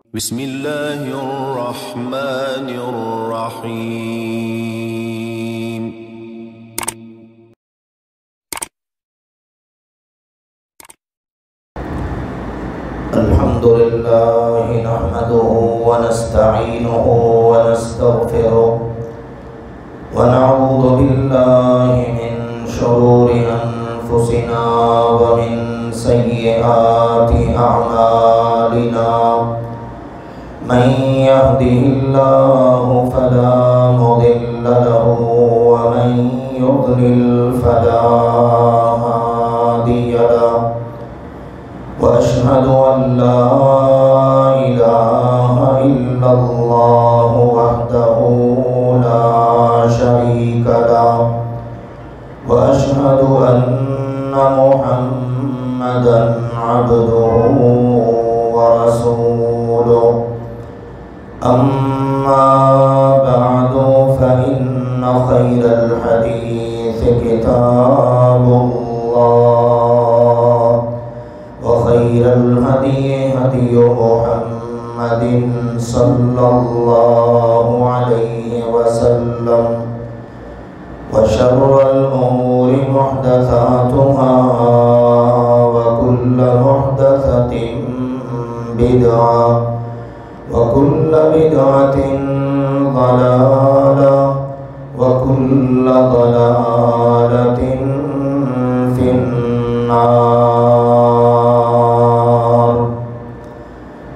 بسم الله الرحمن الرحيم. الحمد لله نحمده ونستعينه ونستغفره ونعوذ بالله من شرور أنفسنا ومن سيئات أعمالنا. من يهده الله فلا مضل له ومن يضلل فلا هادي له. وأشهد أن لا إله إلا الله وحده لا شريك له. وأشهد أن محمدًا عبده ورسوله. أما بعد فإن خير الحديث كتاب الله وخير الهدي هدي محمد صلى الله عليه وسلم. وشر الأمور محدثاتها وكل محدثة بدعة وكل بدعة ضلالة وكل ضلالة في النار.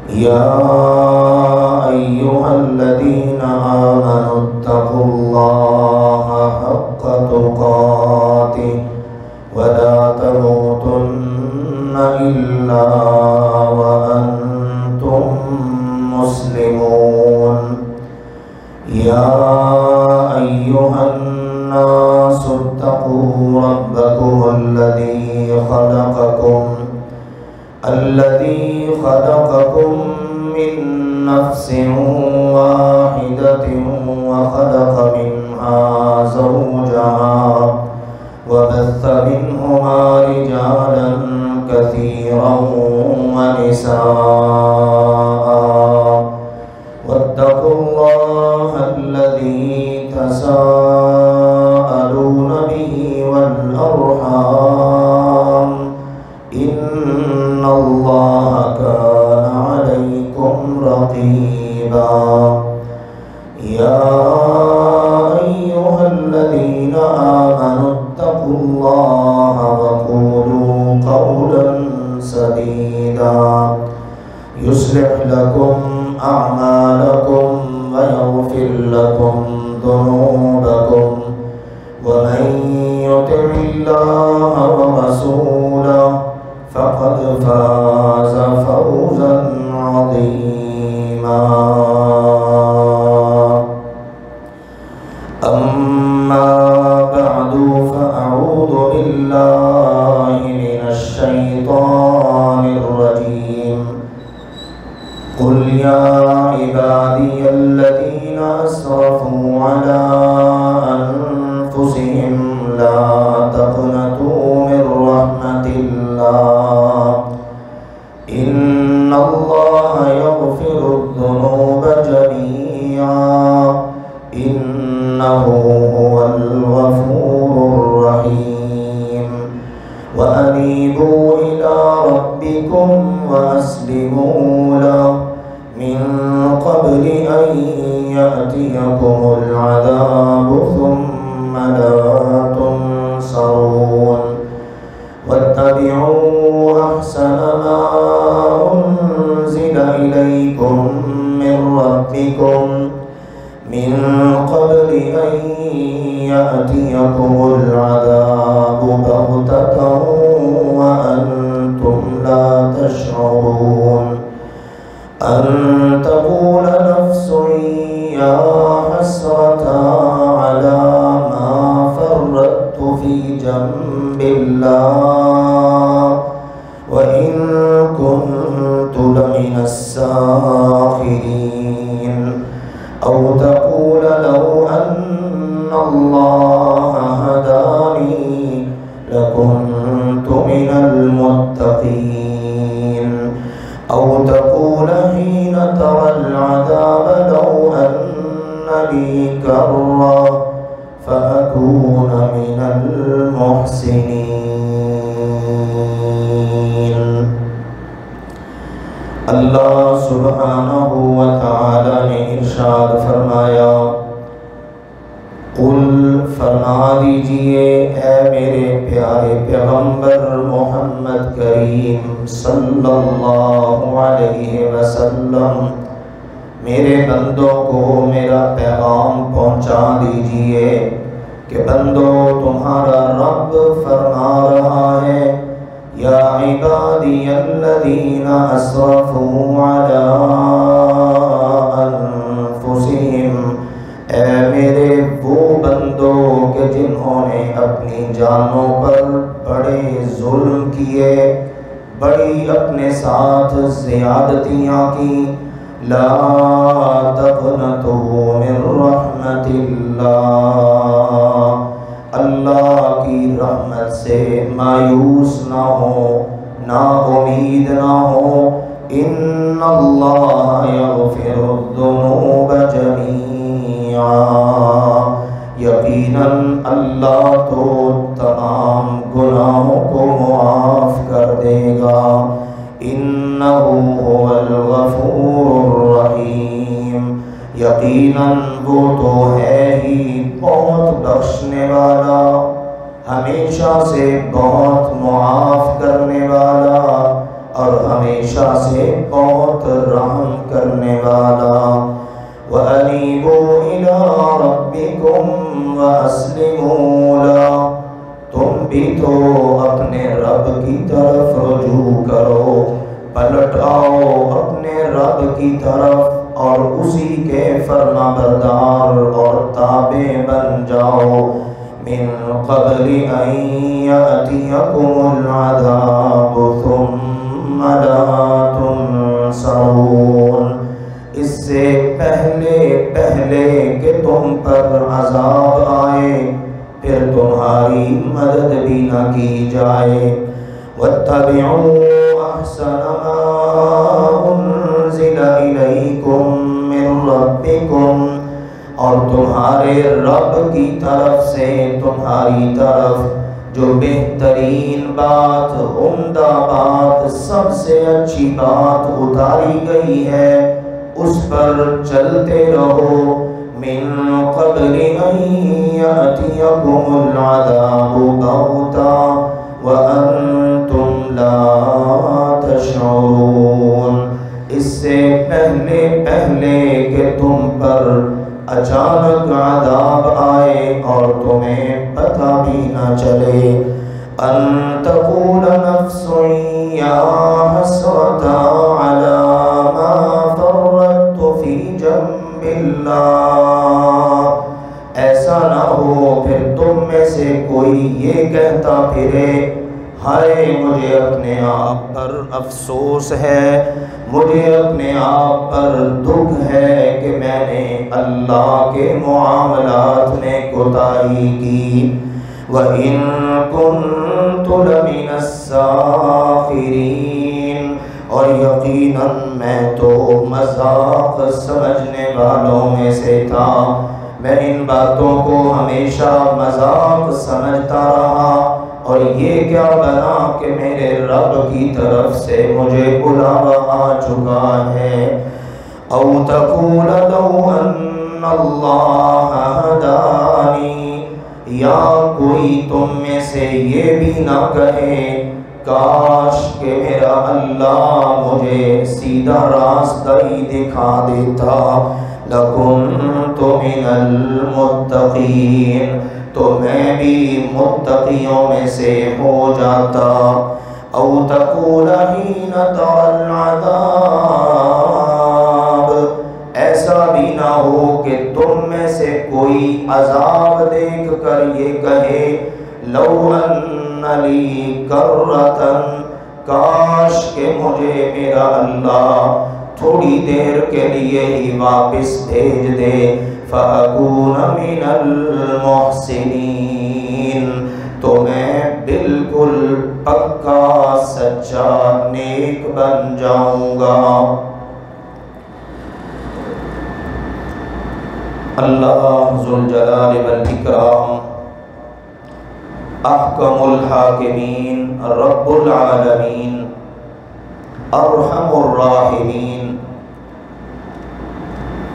يا أيها الذين آمنوا اتقوا الله حق تقاته ولا تموتن إلا وأنتم مسلمون. يا أيها الناس اتقوا ربكم الذي خلقكم من نفس واحدة وخلق منها زوجها وبث منهما رجالا كثيرا ونساء. واتقوا الله الذي تساءلون به والأرحام إن الله كان عليكم رقيبا. يا أيها الذين آمنوا اتقوا الله وقولوا قولا سديدا يصلح لكم أعمالكم ويغفر لكم ذنوبكم. ومن يطع الله ورسوله فقد فاز فوزا عظيما. أما بعد فأعوذ بالله من الشيطان الرجيم. قل يا عبادي الذين أسرفوا على أنفسهم لا تقنطوا من رحمة الله إن الله يغفر الذنوب جميعا إنه هو الغفور الرحيم. وأنيبوا إلى ربكم وأسلموا له من قبل أن يأتيكم العذاب ثم لا تنصرون. واتبعوا أحسن ما أنزل إليكم من ربكم من قبل أن يأتيكم العذاب بغتة وأنتم لا تشعرون. أن تقول نفس يا حسرة على ما فرطت في جنب الله وإن كنت لمن الساخرين. أو تقول لو أن الله هداني لكنت من المتقين. أو تقول حين ترى العذاب لو أن لي كرة فأكون من المحسنين۔ اللہ سبحانہ و تعالی نے ارشاد فرمایا، قل فرما دیجئے اے میرے پیارے پیغمبر محمد کریم صلی اللہ علیہ وسلم، میرے بندوں کو میرا پیغام پہنچا دیجئے کہ بندو تمہارا رب فرما رہا ہے، یا عبادی الذین اسرفوا علی انفسہم، اے میرے وہ بندوں کہ جنہوں نے اپنی جانوں پر بڑے ظلم کیے، بڑی اپنے ساتھ زیادتیاں کی، لا تقنطوا من رحمت اللہ، اللہ کی رحمت سے مایوس نہ ہو، نا امید نہ ہو، ان اللہ یغفر الذنوب جميعا، یقیناً اللہ تو تمام گناہوں کو معاف کر دے گا، انہ هو الغفور الرحیم، یقیناً وہ تو ہے ہی بہت بخشنے والا، ہمیشہ سے بہت معاف کرنے والا، اور ہمیشہ سے بہت رحم کرنے والا۔ وَأَنِيبُوا إِلَىٰ رَبِّكُمْ وَأَسْلِمُوا لَهُ، تم بھی تو اپنے رب کی طرف رجوع کرو، پلٹ آؤ اپنے رب کی طرف اور اسی کے فرما بردار اور تابع بن جاؤ، من قبل ان یأتیکم العذاب ثم لا تنصرون، اس سے پہلے کہ تم پر عذاب آئے پھر تمہاری مدد بھی نہ کی جائے۔ واتبعوا احسن ما انزل الیکم من ربکم، اور تمہارے رب کی طرف سے تمہاری طرف جو بہترین بات، عمدہ بات، سب سے اچھی بات اتاری گئی ہے اس پر چلتے رہو، من قبل ان یأتیکم العذاب بغتہ وانتم لا تشعرون، اس سے پہلے کہ تم پر اچانک عذاب آئے اور تمہیں پتہ بھی نہ چلے، ان تقول نفس یا حسرۃ علی ما فرطت فی جنب اللہ، ایسا نہ ہو پھر تم میں سے کوئی یہ کہتا پھرے، ہائے مجھے اپنے آپ پر افسوس ہے، مجھے اپنے آپ پر دکھ ہے کہ میں نے اللہ کے معاملات میں کوتاہی کی، وَإِن كُنتُ لَمِنَ السَّاخِرِينَ، اور یقیناً میں تو مذاق سمجھنے والوں میں سے تھا، میں ان باتوں کو ہمیشہ مذاق سمجھتا رہا، اور یہ کیا بنا کہ میرے رب کی طرف سے مجھے بلاوا آ چکا ہے۔ او تقول لو ان اللہ ہدانی، یا کوئی تم میں سے یہ بھی نہ کہے کاش کہ میرا اللہ مجھے سیدھا راستہ ہی دکھا دیتا، لَكُنْتُ مِنَ الْمُتَّقِينَ، تو میں بھی متقیوں میں سے ہو جاتا۔ او تقول حین تری العذاب، ایسا بھی نہ ہو کہ تم میں سے کوئی عذاب دیکھ کر یہ کہے لو ان لی کرۃ، کاش کہ مجھے میرا اللہ تھوڑی دیر کے لیے ہی واپس بھیج دے، فَأَكُونَ مِنَ الْمُحْسِنِينَ، تو میں بالکل بالکل پکا سچا نیک بن جاؤں گا۔ اللہ ذوالجلال والاکرام احکم الحاکمین رب العالمین ارحم الراحمین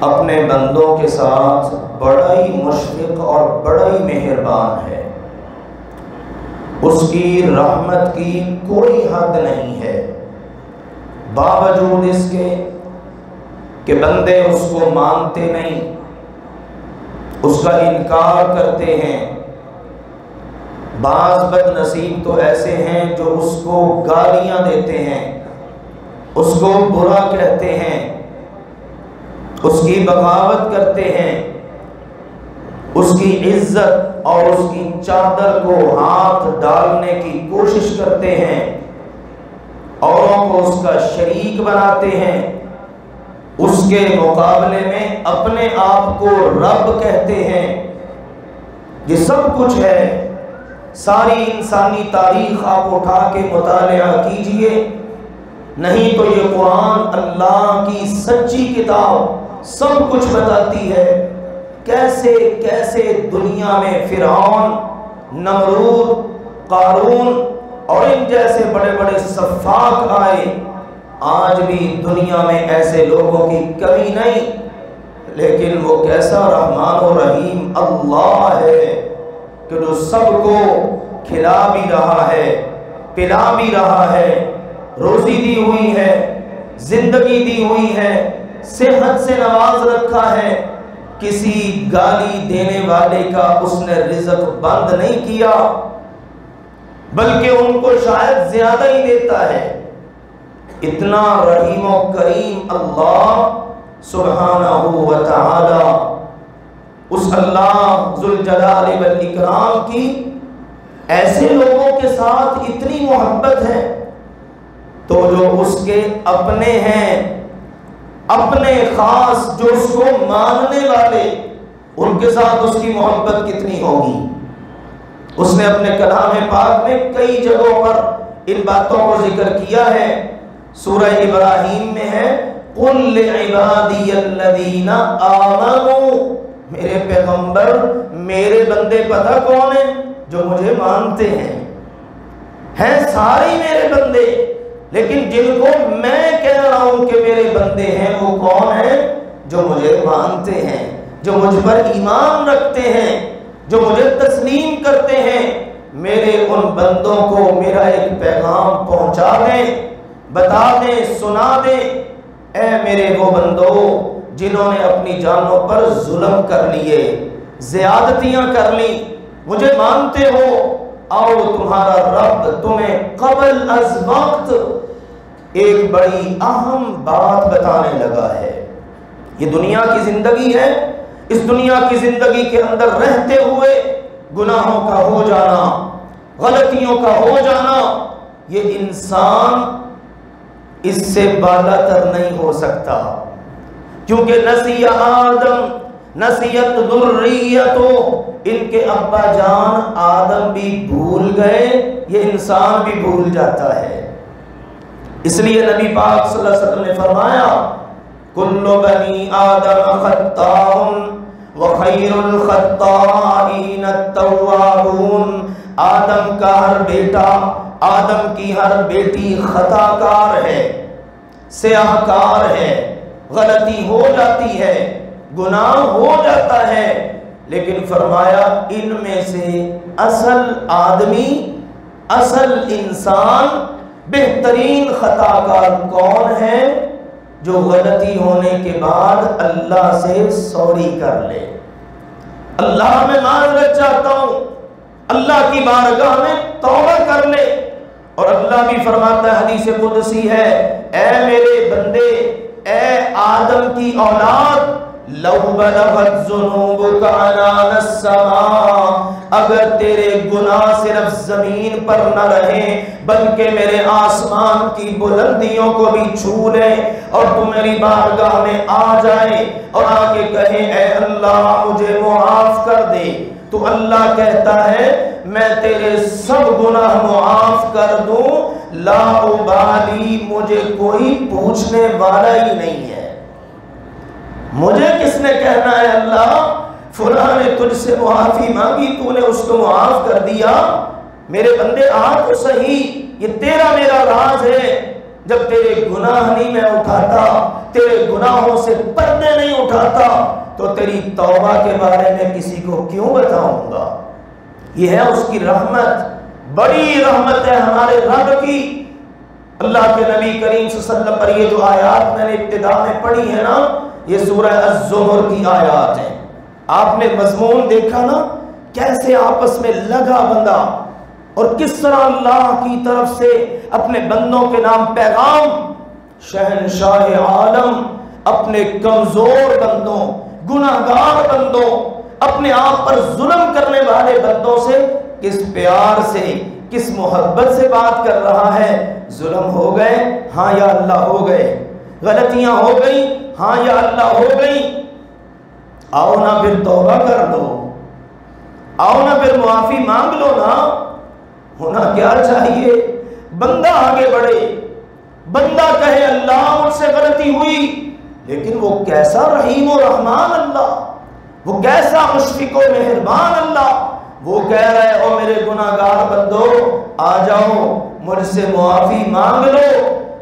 اپنے بندوں کے ساتھ بڑا ہی مشفق اور بڑا ہی مہربان ہے۔ اس کی رحمت کی کوئی حد نہیں ہے، باوجود اس کے کہ بندے اس کو مانتے نہیں، اس کا انکار کرتے ہیں۔ بعض بد نصیب تو ایسے ہیں جو اس کو گالیاں دیتے ہیں، اس کو برا کہتے ہیں، اس کی بغاوت کرتے ہیں، اس کی عزت اور اس کی چادر کو ہاتھ ڈالنے کی کوشش کرتے ہیں، اوروں کو اس کا شریک بناتے ہیں، اس کے مقابلے میں اپنے آپ کو رب کہتے ہیں۔ یہ سب کچھ ہے۔ ساری انسانی تاریخ آپ اٹھا کے مطالعہ کیجئے، نہیں تو یہ قرآن اللہ کی سچی کتاب سب کچھ بتاتی ہے۔ کیسے کیسے دنیا میں فرعون، نمرود، قارون اور ان جیسے بڑے بڑے سفاک آئے، آج بھی دنیا میں ایسے لوگوں کی کمی نہیں، لیکن وہ کیسا رحمان و رحیم اللہ ہے کہ جو سب کو کھلا بھی رہا ہے، پلا بھی رہا ہے، روزی دی ہوئی ہے، زندگی دی ہوئی ہے، صحت سے نواز رکھا ہے۔ کسی گالی دینے والے کا اس نے رزق بند نہیں کیا، بلکہ ان کو شاید زیادہ ہی دیتا ہے۔ اتنا رحیم و کریم اللہ سبحانہ و تعالی، اس اللہ ذوالجلال والاکرام کی ایسے لوگوں کے ساتھ اتنی محبت ہے، تو جو اس کے اپنے ہیں، اپنے خاص جو اس کو ماننے والے، ان کے ساتھ اس کی محبت کتنی ہوگی۔ اس نے اپنے کلام پاک میں کئی جگہوں پر ان باتوں کو ذکر کیا ہے۔ سورہ ابراہیم میں ہے قُلْ لِعِبَادِيَ الَّذِينَ آمَنُوا، میرے پیغمبر میرے بندے پتہ کون ہیں؟ جو مجھے مانتے ہیں سارے میرے بندے، لیکن جن کو میں کہہ رہا ہوں کہ میرے بندے ہیں وہ کون ہیں؟ جو مجھے مانتے ہیں، جو مجھ پر ایمان رکھتے ہیں، جو مجھے تسلیم کرتے ہیں۔ میرے ان بندوں کو میرا ایک پیغام پہنچا دیں، بتا دیں، سنا دیں۔ اے میرے وہ بندو جنہوں نے اپنی جانوں پر ظلم کر لیے، زیادتیاں کر لی، مجھے مانتے ہو، آؤ تمہارا رب تمہیں قبل از وقت ایک بڑی اہم بات بتانے لگا ہے۔ یہ دنیا کی زندگی ہے، اس دنیا کی زندگی کے اندر رہتے ہوئے گناہوں کا ہو جانا، غلطیوں کا ہو جانا، یہ انسان اس سے بالا تر نہیں ہو سکتا، کیونکہ نسی آدم نسیت ذریتو، ان کے ابا جان آدم بھی بھول گئے، یہ انسان بھی بھول جاتا ہے۔ اس لیے نبی پاک صلی اللہ علیہ وسلم نے فرمایا کل بنی آدم خطاء وخیر الخطائین التوابون، آدم کا ہر بیٹا، آدم کی ہر بیٹی خطا کار ہے، سیاہ کار ہے، غلطی ہو جاتی ہے، گناہ ہو جاتا ہے، لیکن فرمایا ان میں سے اصل آدمی، اصل انسان، بہترین خطا کار کون ہے؟ جو غلطی ہونے کے بعد اللہ سے سوری کر لے، اللہ میں معذرت چاہتا ہوں، اللہ کی بارگاہ میں توبہ کر لے۔ اور اللہ بھی فرماتا ہے، حدیث قدسی ہے، اے میرے بندے، اے آدم کی اولاد، لو بلغت ذنوبک عنان السماء، اگر تیرے گناہ صرف زمین پر نہ رہیں بلکہ میرے آسمان کی بلندیوں کو بھی چھو لیں، اور تو میری بارگاہ میں آ جائیں اور آ کے کہیں اے اللہ مجھے معاف کر دے، تو اللہ کہتا ہے میں تیرے سب گناہ معاف کر دوں، لا ابالی، مجھے کوئی پوچھنے والا ہی نہیں ہے۔ مجھے کس نے کہنا ہے اللہ فلاں نے تجھ سے معافی مانگی، تو نے اس کو معاف کر دیا؟ میرے بندے آ تو صحیح، یہ تیرا میرا راز ہے۔ جب تیرے گناہ نہیں میں اٹھاتا، تیرے گناہوں سے پردے نہیں اٹھاتا، تو تیری توبہ کے بارے میں کسی کو کیوں بتاؤں گا؟ یہ ہے اس کی رحمت، بڑی رحمت ہے ہمارے رب کی۔ اللہ کے نبی کریم صلی اللہ علیہ وسلم پر یہ جو آیات میں نے ابتدا میں پڑھی ہے نا، یہ سورہ الزمر کی آیات ہیں۔ آپ نے مضمون دیکھا نا، کیسے آپس میں لگا بندہ، اور کس طرح اللہ کی طرف سے اپنے بندوں کے نام پیغام، شہنشاہ عالم اپنے کمزور بندوں، گناہگار بندوں، اپنے آپ پر ظلم کرنے والے بندوں سے کس پیار سے، کس محبت سے بات کر رہا ہے۔ ظلم ہو گئے، ہاں یا اللہ ہو گئے، غلطیاں ہو گئی، ہاں یا اللہ ہو گئی، آؤ نا پھر توبہ کر لو، آؤ نا پھر معافی مانگ لو نا۔ ہونا کیا چاہیے؟ بندہ آگے بڑھے، بندہ کہے اللہ مجھ سے غلطی ہوئی، لیکن وہ کیسا رحیم و رحمان اللہ، وہ کیسا مشفق و مہربان اللہ، وہ کہہ رہے او میرے گناہگار بندو آ جاؤ مجھ سے معافی مانگ لو۔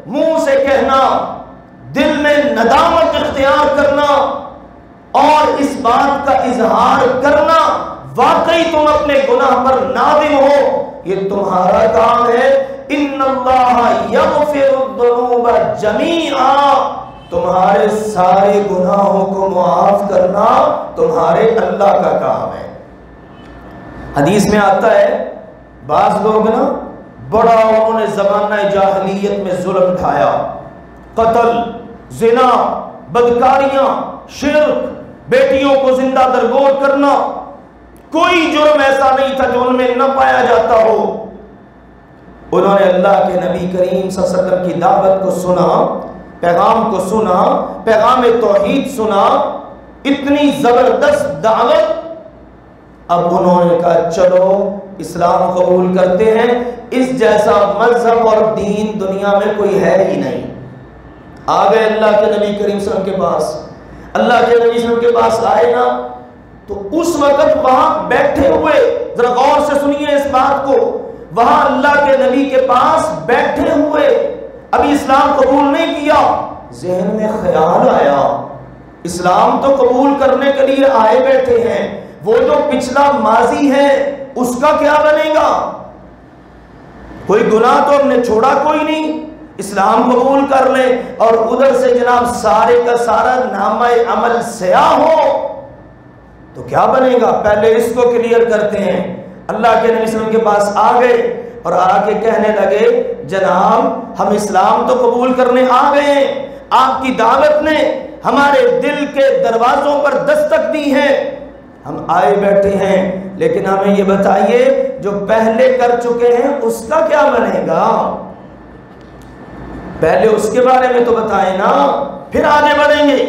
منہ سے کہنا، دل میں ندامت اختیار کرنا اور اس بات کا اظہار کرنا واقعی تم اپنے گناہ پر نادم ہو، یہ تمہارا کام ہے۔ ان اللہ یغفر الذنوب جمیعا، تمہارے سارے گناہوں کو معاف کرنا تمہارے اللہ کا کام ہے۔ حدیث میں آتا ہے بعض لوگ نا بڑا انہوں نے زمانہ جاہلیت میں ظلم ڈھایا، قتل، زنا، بدکاریاں، شرک، بیٹیوں کو زندہ درگور کرنا، کوئی جرم ایسا نہیں تھا جو ان میں نہ پایا جاتا ہو۔ انہوں نے اللہ کے نبی کریم صلی اللہ علیہ وسلم کی دعوت کو سنا، پیغام کو سنا، پیغام توحید سنا، اتنی زبردست دعوت، اب انہوں نے کہا چلو اسلام قبول کرتے ہیں، اس جیسا مذہب اور دین دنیا میں کوئی ہے ہی نہیں۔ آ گئے اللہ کے نبی کریم صلی اللہ علیہ وسلم کے پاس، اللہ کے نبی صلی اللہ علیہ وسلم کے پاس آئے نا، تو اس وقت وہاں بیٹھے ہوئے، ذرا غور سے سنیے اس بات کو، وہاں اللہ کے نبی کے پاس بیٹھے ہوئے، ابھی اسلام قبول نہیں کیا، ذہن میں خیال آیا اسلام تو قبول کرنے کے لیے آئے بیٹھے ہیں، وہ جو پچھلا ماضی ہے اس کا کیا بنے گا؟ کوئی گناہ تو ہم نے چھوڑا کوئی نہیں، اسلام قبول کر لیں اور ادھر سے جناب سارے کا سارا نامہ عمل سیاہ ہو تو کیا بنے گا؟ پہلے اس کو کلیئر کرتے ہیں۔ اللہ کے نبی صلی اللہ علیہ وسلم کے پاس آ گئے اور آ کے کہنے لگے جناب ہم اسلام تو قبول کرنے آ گئے ہیں، آپ کی دعوت نے ہمارے دل کے دروازوں پر دستک دی ہے، ہم آئے بیٹھے ہیں، لیکن ہمیں یہ بتائیے جو پہلے کر چکے ہیں اس کا کیا بنے گا؟ پہلے اس کے بارے میں تو بتائیں نا، پھر آگے بڑھیں گے،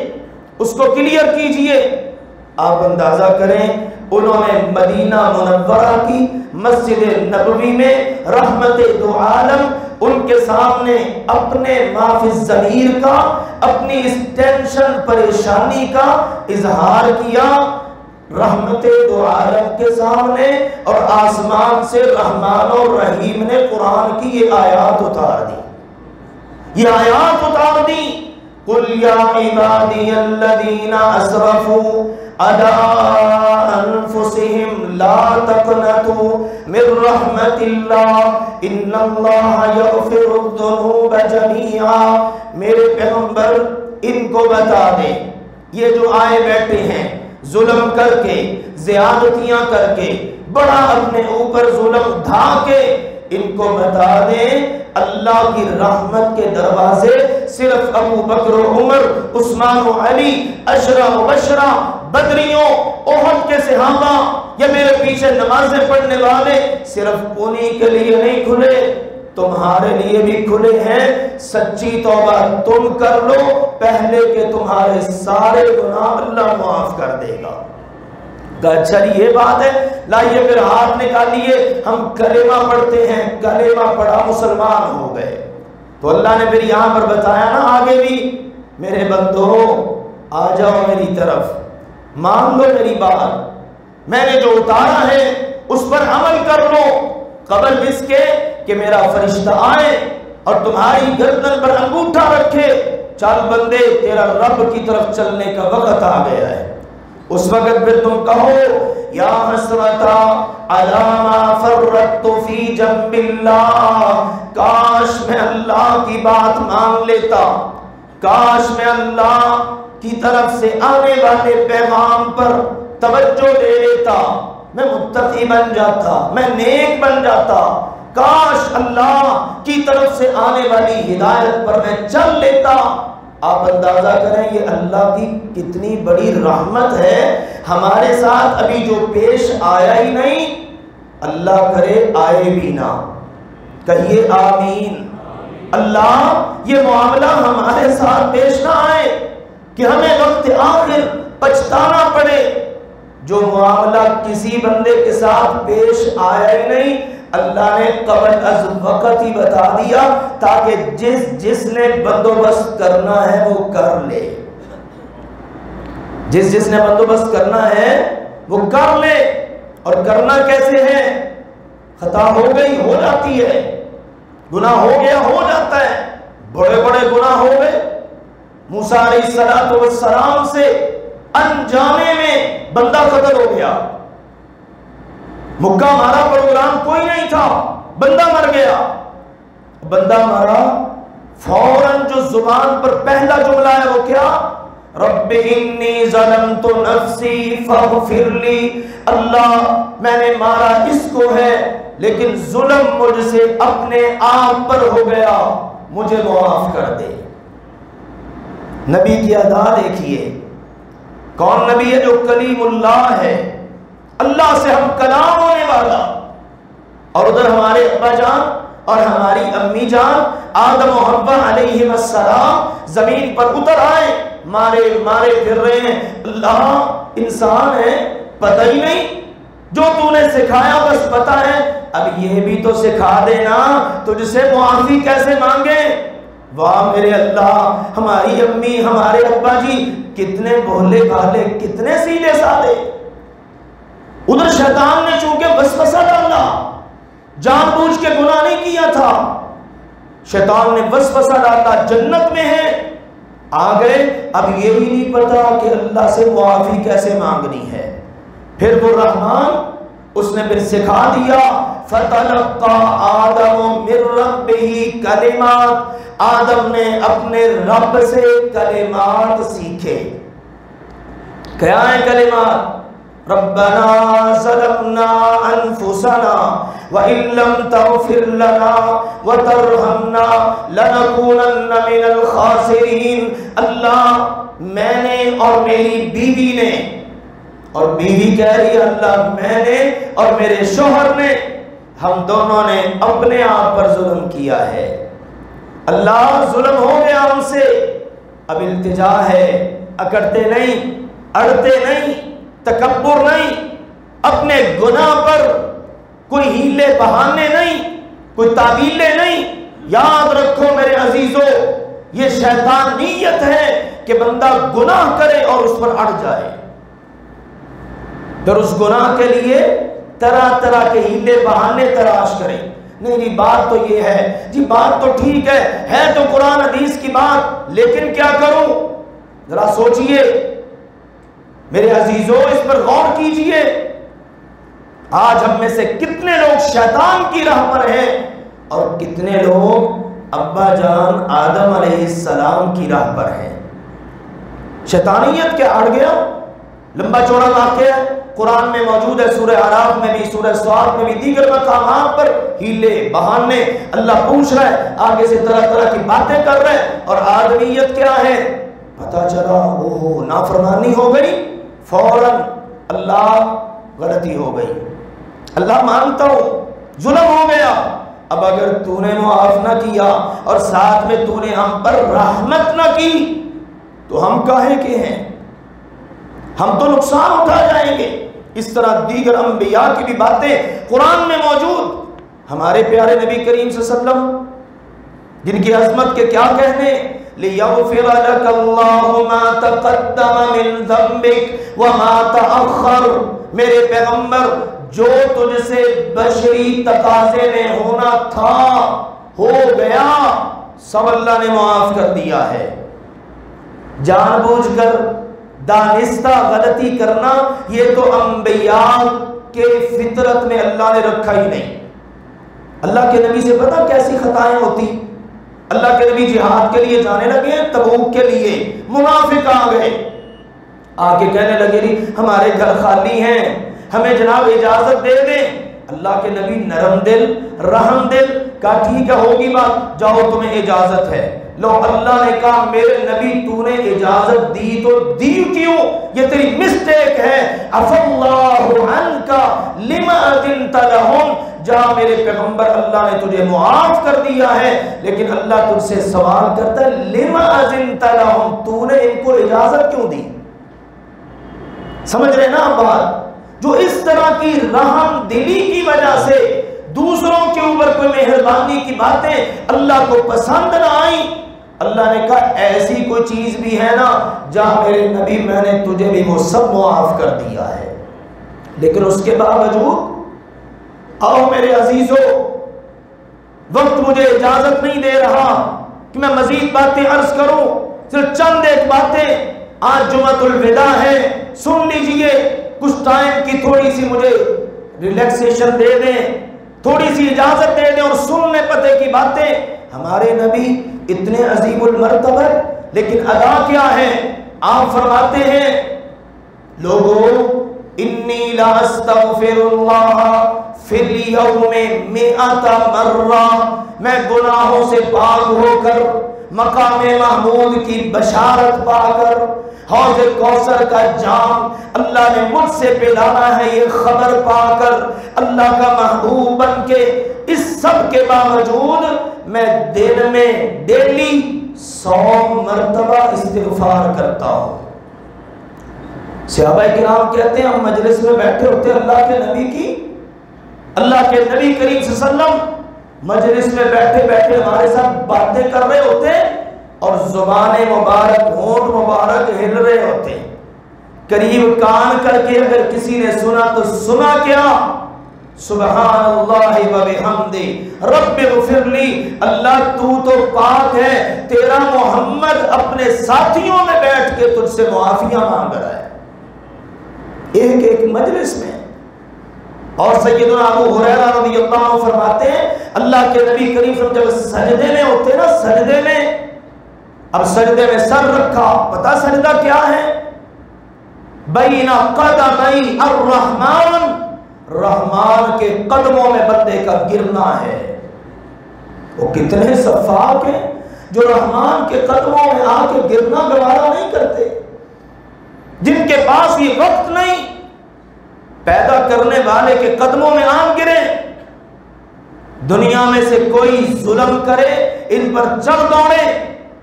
اس کو کلیئر کیجئے۔ آپ اندازہ کریں انہوں نے مدینہ منورہ کی مسجد نبوی میں رحمت دو عالم ان کے سامنے اپنے ما فی الضمیر کا، اپنی اس ٹینشن پریشانی کا اظہار کیا، رحمت دو عالم کے سامنے، اور آسمان سے رحمان اور رحیم نے قرآن کی یہ آیات اتار دی، یہ آیات اتار دی، قُلْ يَا عِبَادِيَ الَّذِينَ أَسْرَفُوا عَلَىٰ أَنفُسِهِمْ لَا تَقْنَطُوا مِن رَحْمَتِ اللَّهِ إِنَّ اللَّهَ يَغْفِرُ الذُّنُوبَ جَمِيعًا۔ میرے پیغمبر ان کو بتا دیں، یہ جو آئے بیٹھے ہیں ظلم کر کے، زیادتیاں کر کے، بڑا اپنے اوپر ظلم ڈھا کے، ان کو بتا دیں اللہ کی رحمت کے دروازے صرف ابو بکر و عمر، عثمان و علی، عشرہ مبشرہ، بدریوں، احد کے صحابہ، یا میرے پیچھے نمازیں پڑھنے والے، صرف انہی کے لیے نہیں کھلے، تمہارے لیے بھی کھلے ہیں۔ سچی توبہ تم کر لو، پہلے کہ تمہارے سارے گناہ اللہ معاف کر دے گا۔ کہا اچھا یہ بات ہے، لائیے پھر ہاتھ نکالیے، ہم کلمہ پڑھتے ہیں، کلمہ پڑھا مسلمان ہو گئے۔ تو اللہ نے پھر یہاں پر بتایا نا آگے بھی، میرے بندو آ جاؤ میری طرف، مان لو میری بات، میں نے جو اتارا ہے اس پر عمل کر لو، قبل اس کے کہ میرا فرشتہ آئے اور تمہاری گردن پر انگوٹھا رکھے، چل بندے تیرا رب کی طرف چلنے کا وقت آ گیا ہے۔ اس وقت پھر تم کہو یا حسرتا علی ما فرطت فی جنب اللہ، کاش میں اللہ کی بات مان لیتا، کاش میں اللہ کی طرف سے آنے والے پیغام پر توجہ دے لیتا، میں متقی بن جاتا، میں نیک بن جاتا، کاش اللہ کی طرف سے آنے والی ہدایت پر میں چل لیتا۔ آپ اندازہ کریں یہ اللہ کی کتنی بڑی رحمت ہے، ہمارے ساتھ ابھی جو پیش آیا ہی نہیں، اللہ کرے آئے بھی نہ، کہیے آمین۔ اللہ یہ معاملہ ہمارے ساتھ پیش نہ آئے کہ ہمیں وقت آخر پچھتانا پڑے۔ جو معاملہ کسی بندے کے ساتھ پیش آیا ہی نہیں، اللہ نے قبل از وقت ہی بتا دیا تاکہ جس نے بندوبست کرنا ہے وہ کر لے، جس نے بندوبست کرنا ہے وہ کر لے۔ اور کرنا کیسے ہے؟ خطا ہو گئی ہو جاتی ہے، گناہ ہو گیا ہو جاتا ہے، بڑے بڑے گناہ ہو گئے۔ موسیٰ علیہ السلام سے انجانے میں بندہ قتل ہو گیا، مکہ مارا پروگرام کوئی نہیں تھا، بندہ مر گیا۔ بندہ مارا، فوراً جو زبان پر پہلا جملہ ہے وہ کیا؟ رب انی ظلمت نفسی فاغفر لی، اللہ میں نے مارا اس کو ہے لیکن ظلم مجھ سے اپنے آپ پر ہو گیا، مجھے معاف کر دے۔ نبی کی ادا دیکھیے، کون نبی ہے؟ جو کلیم اللہ ہے، اللہ سے ہم کلام ہونے والا، اور ادھر ہمارے ابا جان اور ہماری امی جان آدم و حوا علیہ السلام زمین پر اتر آئے، مارے پھر رہے ہیں۔ اللہ انسان ہے، پتہ ہی نہیں، جو تو نے سکھایا بس پتہ ہے، اب یہ بھی تو سکھا دینا، تجھ سے معافی کیسے مانگے؟ واہ میرے اللہ، ہماری امی ہمارے ابا جی کتنے بھولے بھالے، کتنے سیدھے سادے۔ ادھر شیطان نے چونکہ وسوسہ ڈالا، جان بوجھ کے گناہ نہیں کیا تھا، شیطان نے وسوسہ ڈالا، جنت میں ہے، آ گئے، اب یہ بھی نہیں پتا کہ اللہ سے معافی کیسے مانگنی ہے۔ پھر وہ رحمان اس نے پھر سکھا دیا، فَتَلَقَّى آدَمُ مِن رَبِّهِ کلمات، آدم نے اپنے رب سے کلمات سیکھے۔ کیا ہیں کلمات؟ ربنا ظلمنا انفسنا وان لم تغفر لنا وترحمنا لنكونن من الخاسرین، اللہ میں نے اور میری بیوی نے، اور بیوی کہہ رہی ہے اللہ میں نے اور میرے شوہر نے، ہم دونوں نے اپنے آپ پر ظلم کیا ہے، اللہ ظلم ہو گیا ہم سے، اب التجا ہے، اکڑتے نہیں، اڑتے نہیں، تکبر نہیں، اپنے گناہ پر کوئی ہیلے بہانے نہیں، کوئی تعویلیں نہیں۔ یاد رکھو میرے عزیزو، یہ شیطانیت ہے کہ بندہ گناہ کرے اور اس پر اڑ جائے، پھر اس گناہ کے لیے طرح طرح کے ہیلے بہانے تلاش کرے۔ نہیں جی بات تو یہ ہے، جی بات تو ٹھیک ہے تو قرآن حدیث کی بات، لیکن کیا کروں؟ ذرا سوچئے میرے عزیزو، اس پر غور کیجئے۔ آج ہم میں سے کتنے لوگ شیطان کی راہ پر ہیں اور کتنے لوگ ابا جان آدم علیہ السلام کی راہ پر ہیں۔ شیطانیت کیا اڑ گیا، لمبا چوڑا واقعہ ہے، قرآن میں موجود ہے، سورہ اعراف میں بھی، سورہ صاد میں بھی، دیگر مقامات پر ہیلے بہانے اللہ پوچھ رہا ہے، آگے سے طرح طرح کی باتیں کر رہے ہیں، اور آدمیت کیا ہے؟ پتہ چلا اوہ نافرمانی ہو گئی، فوراً اللہ غلطی ہو گئی، اللہ مانتا ہوں ظلم ہو گیا، اب اگر تو نے معاف نہ کیا اور ساتھ میں تو نے ہم پر رحمت نہ کی تو ہم کاہے کے ہیں، ہم تو نقصان اٹھا جائیں گے۔ اس طرح دیگر انبیاء کی بھی باتیں قرآن میں موجود. ہمارے پیارے نبی کریم صلی اللہ علیہ وسلم جن کی عظمت کے کیا کہنے, لِيَغْفِرَ لَكَ اللَّهُ مَا تَقَدَّمَ مِن ذَنبِكَ وَمَا تَأَخَّرَ, میرے پیغمبر جو تجھ سے بشری تقاضے میں ہونا تھا ہو گیا, سب اللہ نے معاف کر دیا ہے. جان بوجھ کر دانستہ غلطی کرنا یہ تو انبیاء کے فطرت میں اللہ نے رکھا ہی نہیں. اللہ کے نبی سے پتہ کیسی خطائیں ہوتی. اللہ کے نبی جہاد کے لیے جانے لگے, تبوک کے لیے, منافق آ گئے, آ کے کہنے لگے جی ہمارے گھر خالی ہیں, ہمیں جناب اجازت دے دیں. اللہ کے نبی نرم دل, رحم دل, کہا ٹھیک ہے ہوگی بات, جاؤ تمہیں اجازت ہے. لو اللہ نے کہا میرے نبی تو نے اجازت دی تو دی کیوں, یہ تیری مسٹیک ہے. عفا اللہ عنکا لما اذنت لہم, جا میرے پیغمبر اللہ نے تجھے معاف کر دیا ہے, لیکن اللہ تجھ سے سوال کرتا ہے لما اذنت لہم, تو نے ان کو اجازت کیوں دی. سمجھ رہے نا بات. جو اس طرح کی رحم دلی کی وجہ سے دوسروں کے اوپر کوئی مہربانی کی باتیں اللہ کو پسند نہ آئیں, اللہ نے کہا ایسی کوئی چیز بھی ہے نا جا میرے نبی میں نے تجھے بھی وہ سب معاف کر دیا ہے. لیکن اس کے باوجود آؤ میرے عزیزو, وقت مجھے اجازت نہیں دے رہا کہ میں مزید باتیں عرض کروں, صرف چند ایک باتیں. آج جمعۃ الوداع ہے, سن لیجئے, کچھ ٹائم کی تھوڑی سی مجھے ریلیکسیشن دے دیں, تھوڑی سی اجازت دے دیں اور سننے پتے کی باتیں. ہمارے نبی اتنے عظیم المرتبہ, لیکن ادا کیا ہے, آپ فرماتے ہیں لوگو انی لا استغفر اللہ فی الیوم 100 مرہ, میں گناہوں سے پاک ہو کر, مقام محمود کی بشارت پا کر, حوض کوثر کا جام اللہ نے مجھ سے پلانا ہے یہ خبر پا کر, اللہ کا محبوب بن کے, اس سب کے باوجود میں دن میں ڈیلی 100 مرتبہ استغفار کرتا ہوں. صحابہ کرام کہتے ہیں ہم مجلس میں بیٹھے ہوتے اللہ کے نبی کی, اللہ کے نبی کریم صلی اللہ علیہ وسلم مجلس میں بیٹھے بیٹھے ہمارے ساتھ باتیں کر رہے ہوتے اور زبان مبارک, ہونٹ مبارک ہل رہے ہوتے. قریب کان کر کے اگر کسی نے سنا تو سنا کیا, سبحان اللہ و بحمدہ رب اغفر لی, اللہ تو پاک ہے, تیرا محمد اپنے ساتھیوں میں بیٹھ کے تجھ سے معافیاں مانگ رہا ہے ایک ایک مجلس میں. اور سیدنا ابو ہریرہ رضی اللہ عنہ فرماتے ہیں اللہ کے نبی کریم صلی اللہ علیہ وسلم جب سجدے میں ہوتے نا, سجدے میں, اب سجدے میں سر رکھا, پتہ سجدہ کیا ہے, بین قدمی الرحمن, رحمان کے قدموں میں بندے کا گرنا ہے. وہ کتنے صفاق ہیں جو رحمان کے قدموں میں آ کے گرنا گوارا نہیں کرتے, جن کے پاس یہ وقت نہیں پیدا کرنے والے کے قدموں میں آن گرے. دنیا میں سے کوئی ظلم کرے, ان پر چڑھ دوڑے,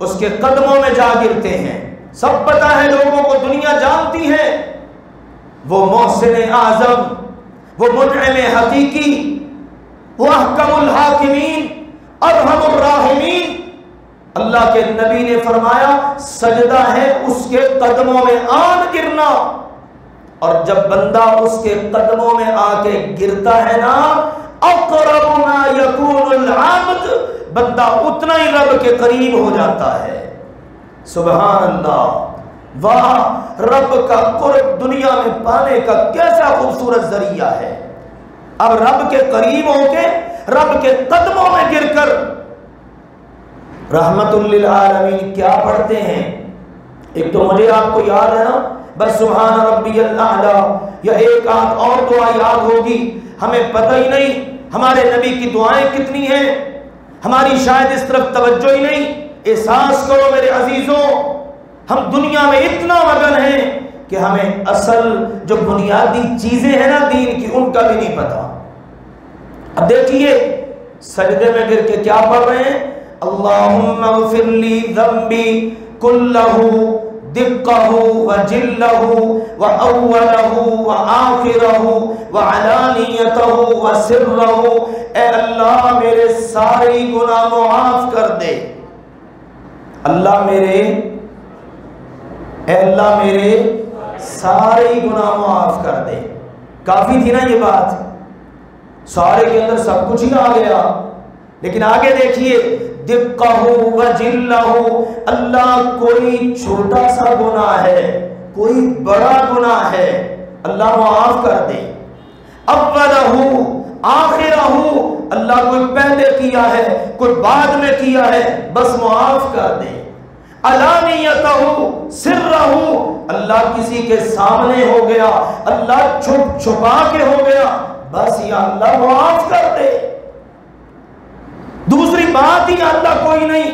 اس کے قدموں میں جا گرتے ہیں. سب پتہ ہے, لوگوں کو دنیا جانتی ہے, وہ محسن اعظم, وہ منعم حقیقی, وہ احکم الحاکمین, ارحم الراحمین. اللہ کے نبی نے فرمایا سجدہ ہے اس کے قدموں میں آن گرنا, اور جب بندہ اس کے قدموں میں آ کے گرتا ہے نا, اقرب ما یکون العبد, بندہ اتنا ہی رب کے قریب ہو جاتا ہے. سبحان اللہ, واہ, رب کا قرب دنیا میں پانے کا کیسا خوبصورت ذریعہ ہے. اب رب کے قریب ہو کے, رب کے قدموں میں گر کر رحمت للعالمین کیا پڑھتے ہیں. ایک تو مجھے آپ کو یاد ہے نا بس سبحان ربی الاعلیٰ, یا ایک آدھ اور دعا یاد ہوگی, ہمیں پتہ ہی نہیں ہمارے نبی کی دعائیں کتنی ہیں, ہماری شاید اس طرف توجہ ہی نہیں. احساس کرو میرے عزیزوں, ہم دنیا میں اتنا مگن ہیں کہ ہمیں اصل جو بنیادی چیزیں ہیں نا دین کی, ان کا بھی نہیں پتا. اب دیکھیے سجدے میں گر کے کیا پڑھ رہے ہیں, اللہم اغفر لی ذنبی کلہ دقہ وجلہ واولہ وآخرہ وعلانیتہ وسرہ، اے اللہ میرے سارے گناہ معاف کر دے، اللہ میرے، اے اللہ میرے سارے گناہ معاف کر دے۔ کافی تھی نا یہ بات، سارے کے اندر سب کچھ ہی آ گیا، لیکن آگے دیکھیے دقہ وجلہ، اللہ کوئی چھوٹا سا گناہ ہے، کوئی بڑا گناہ ہے، اللہ معاف کر دے۔ اولہ آخرہ، اللہ کوئی پہلے کیا ہے کوئی بعد میں کیا ہے، بس معاف کر دے۔ علانیتہ سرہ، اللہ کسی کے سامنے ہو گیا، اللہ چھپ چھپا کے ہو گیا، بس یا اللہ معاف کر دے، دوسری بات ہی اللہ کوئی نہیں۔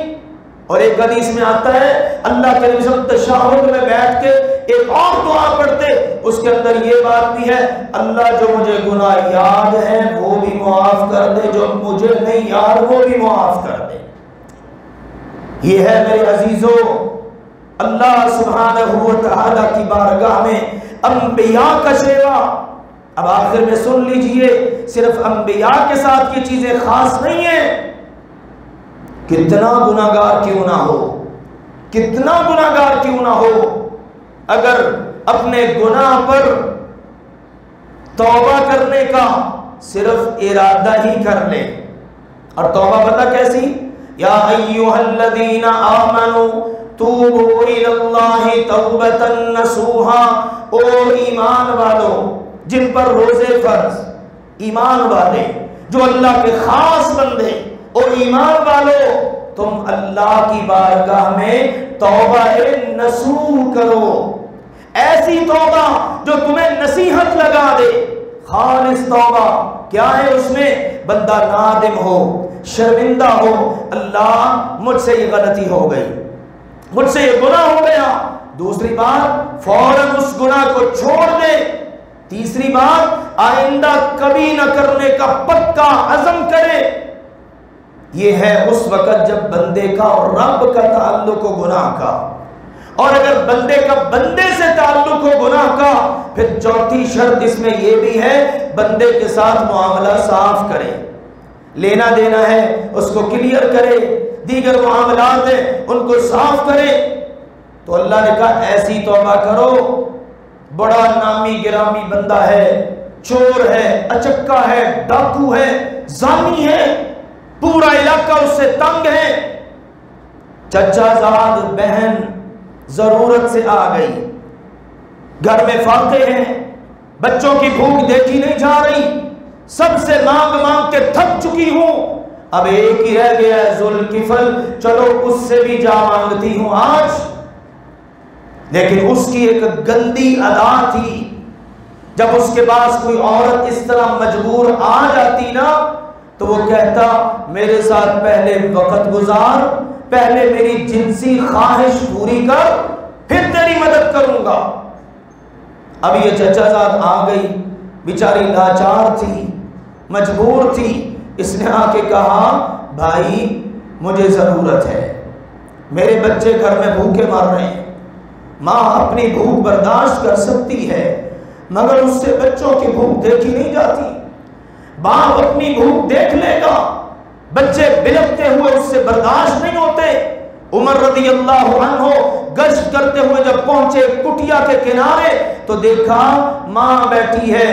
اور ایک حدیث میں آتا ہے اللہ کے نبی صلی اللہ علیہ وسلم تشہد میں بیٹھ کے ایک اور دعا پڑھتے، اس کے اندر یہ بات بھی ہے اللہ جو مجھے گناہ یاد ہے وہ بھی معاف کر دے، جو مجھے نہیں یاد وہ بھی معاف کر دے۔ یہ ہے میرے عزیزو اللہ سبحانہ و تعالی کی بارگاہ میں انبیاء کا شیوا۔ اب آخر میں سن لیجئے، صرف انبیاء کے ساتھ یہ چیزیں خاص نہیں ہیں، کتنا گناہگار کیوں نہ ہو، کتنا گناہگار کیوں نہ ہو، اگر اپنے گناہ پر توبہ کرنے کا صرف ارادہ ہی کر لے، اور توبہ پتہ کیسی؟ یا ایھا الذین آمنوا توبوا الی اللہ توبۃ نصوحا، او ایمان والو جن پر روزے فرض، ایمان والے جو اللہ کے خاص بندے، او ایمان والو تم اللہ کی بارگاہ میں توبہ نصوح کرو، ایسی توبہ جو تمہیں نصیحت لگا دے، خالص توبہ۔ کیا ہے اس میں؟ بندہ نادم ہو، شرمندہ ہو، اللہ مجھ سے یہ غلطی ہو گئی، مجھ سے یہ گناہ ہو گیا، دوسری بات فوراً اس گناہ کو چھوڑ دے، تیسری بات آئندہ کبھی نہ کرنے کا پکا عزم کرے۔ یہ ہے اس وقت جب بندے کا اور رب کا تعلق ہو گناہ کا، اور اگر بندے کا بندے سے تعلق ہو گناہ کا، پھر چوتھی شرط اس میں یہ بھی ہے بندے کے ساتھ معاملہ صاف کرے، لینا دینا ہے اس کو کلیئر کرے، دیگر معاملات ہیں ان کو صاف کرے۔ تو اللہ نے کہا ایسی توبہ کرو، بڑا نامی گرامی بندہ ہے، چور ہے، اچکا ہے، ڈاکو ہے، زانی ہے، پورا علاقہ اس سے تنگ ہے، چچا زاد بہن ضرورت سے آ گئی، گھر میں فاقے ہیں، بچوں کی بھوک دیکھی نہیں جا رہی، سب سے مانگ مانگ کے تھک چکی ہوں، اب ایک ہی رہ گیا ہے ذوالکفل، چلو اس سے بھی جا مانگتی ہوں آج۔ لیکن اس کی ایک گندی ادا تھی، جب اس کے پاس کوئی عورت اس طرح مجبور آ جاتی نا تو وہ کہتا میرے ساتھ پہلے وقت گزار، پہلے میری جنسی خواہش پوری کر، پھر تیری مدد کروں گا۔ اب یہ چچا زاد آ گئی، بیچاری لاچار تھی، مجبور تھی، اس نے آ کے کہا بھائی مجھے ضرورت ہے، میرے بچے گھر میں بھوکے مر رہے ہیں، ماں اپنی بھوک برداشت کر سکتی ہے مگر اس سے بچوں کی بھوک دیکھی نہیں جاتی، باپ اپنی بھوک دیکھ لے گا، بچے بلکتے ہوئے اس سے برداشت نہیں ہوتے۔ عمر رضی اللہ عنہ گشت کرتے ہوئے جب پہنچے کٹیا کے کنارے تو دیکھا ماں بیٹھی ہے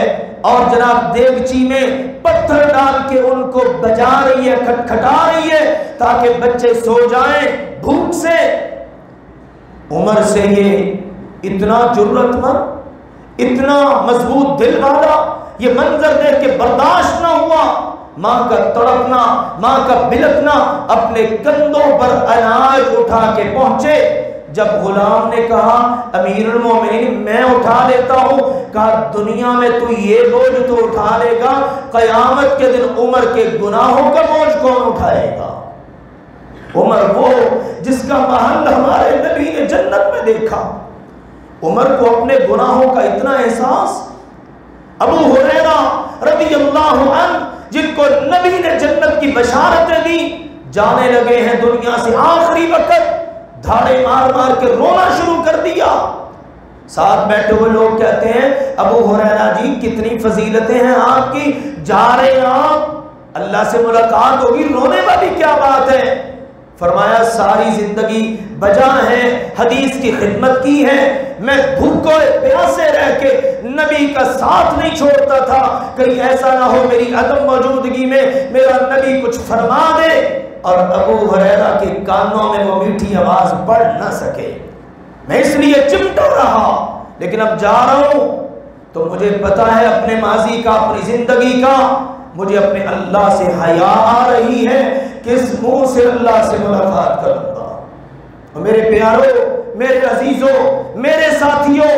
اور جناب دیگچی میں پتھر ڈال کے ان کو بجا رہی ہے، کھٹکھٹا رہی ہے تاکہ بچے سو جائیں بھوک سے۔ عمر سے یہ اتنا جرأت مند، اتنا مضبوط دل والا، یہ منظر دیکھ کے برداشت نہ ہوا، ماں کا تڑپنا، ماں کا بلکنا، اپنے کندھوں پر اناج اٹھا کے پہنچے۔ جب غلام نے کہا امیر المومنین میں اٹھا لیتا ہوں، کہا دنیا میں تو یہ بوجھ تو اٹھا لے گا، قیامت کے دن عمر کے گناہوں کا بوجھ کون اٹھائے گا؟ عمر وہ جس کا محل ہمارے نبی نے جنت میں دیکھا، عمر کو اپنے گناہوں کا اتنا احساس۔ ابو ہریرہ رضی اللہ عنہ جن کو نبی نے جنت کی بشارتیں دی، جانے لگے ہیں دنیا سے، آخری وقت دھاڑے مار مار کے رونا شروع کر دیا۔ ساتھ بیٹھے ہوئے لوگ کہتے ہیں ابو ہریرہ جی کتنی فضیلتیں ہیں آپ کی، جا رہے ہیں آپ، اللہ سے ملاقات ہوگی، رونے والی کیا بات ہے؟ فرمایا ساری زندگی بجا ہے، حدیث کی خدمت کی ہے، میں بھوکے پیاسے رہ کے نبی کا ساتھ نہیں چھوڑتا تھا، کہیں ایسا نہ ہو میری عدم موجودگی میں میرا نبی کچھ فرما دے اور ابو ہریرہ کے کانوں میں وہ میٹھی آواز پڑ نہ سکے، میں اس لیے چمٹا رہا۔ لیکن اب جا رہا ہوں تو مجھے پتا ہے اپنے ماضی کا، اپنی زندگی کا، مجھے اپنے اللہ سے حیا آ رہی ہے، کس منہ سے اللہ سے ملاقات کروں گا۔ اور میرے پیاروں، میرے عزیزوں، میرے ساتھیوں،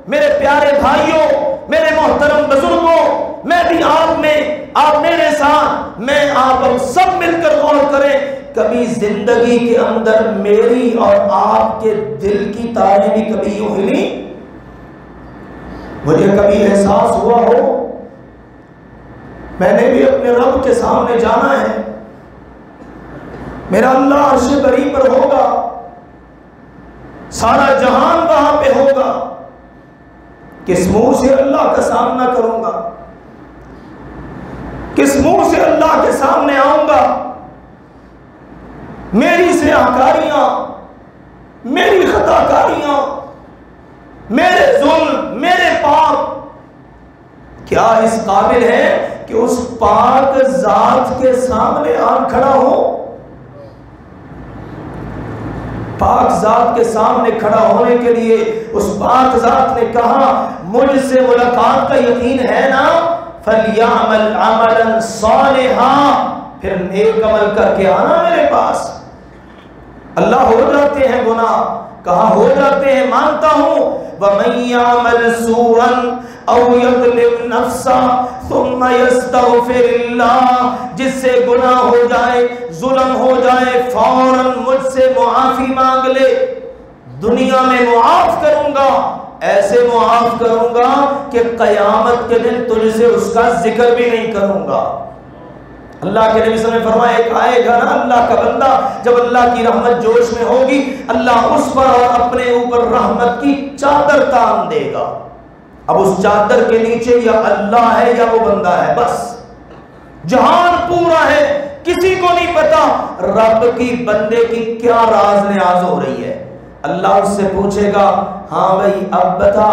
میرے پیارے بھائیوں، میرے محترم بزرگوں، میں بھی آپ میں، آپ میرے ساتھ، میں آپ ہم سب مل کر غور کریں، کبھی زندگی کے اندر میری اور آپ کے دل کی تاریں بھی کبھی یوں ہلی؟ مجھے کبھی احساس ہوا ہو میں نے بھی اپنے رب کے سامنے جانا ہے، میرا اللہ عرش بری پر ہوگا، سارا جہان وہاں پہ ہوگا، کس منہ سے اللہ کا سامنا کروں گا، کس منہ سے اللہ کے سامنے آؤں گا؟ میری سیاہکاریاں، میری خطاکاریاں، میرے ظلم، میرے پاپ کیا اس قابل ہے کہ اس پاک ذات کے سامنے آن کھڑا ہو؟ پاک ذات کے سامنے کھڑا ہونے کے لیے اس پاک ذات نے کہا مجھ سے ملاقات کا یقین ہے نا، فَلْيَعْمَلْ عَمَلًا صَالِحًا، پھر نیک عمل کر کے آنا میرے پاس۔ اللہ ہو جاتے ہیں گناہ، کہا ہو جاتے ہیں، مانتا ہوں، وَمَنْ يَعْمَلْ سُوءًا أَوْ يَظْلِمْ نَفْسَهُ ثُمَّ يَسْتَغْفِرِ اللَّهَ، جس سے گناہ ہو جائے، ظلم ہو جائے، فوراً مجھ سے معافی مانگ لے، دنیا میں معاف کروں گا، ایسے معاف کروں گا کہ قیامت کے دن تجھ سے اس کا ذکر بھی نہیں کروں گا۔ اللہ کے نبی صلی اللہ علیہ وسلم نے فرمایا ایک آئے گا نا اللہ کا بندہ، جب اللہ کی رحمت جوش میں ہوگی اللہ اس پر اور اپنے اوپر رحمت کی چادر تان دے گا، اب اس چادر کے نیچے یا اللہ ہے یا وہ بندہ ہے، بس جہان پورا ہے، کسی کو نہیں پتا رب کی بندے کی کیا راز نیاز ہو رہی ہے۔ اللہ اس سے پوچھے گا ہاں بھائی اب بتا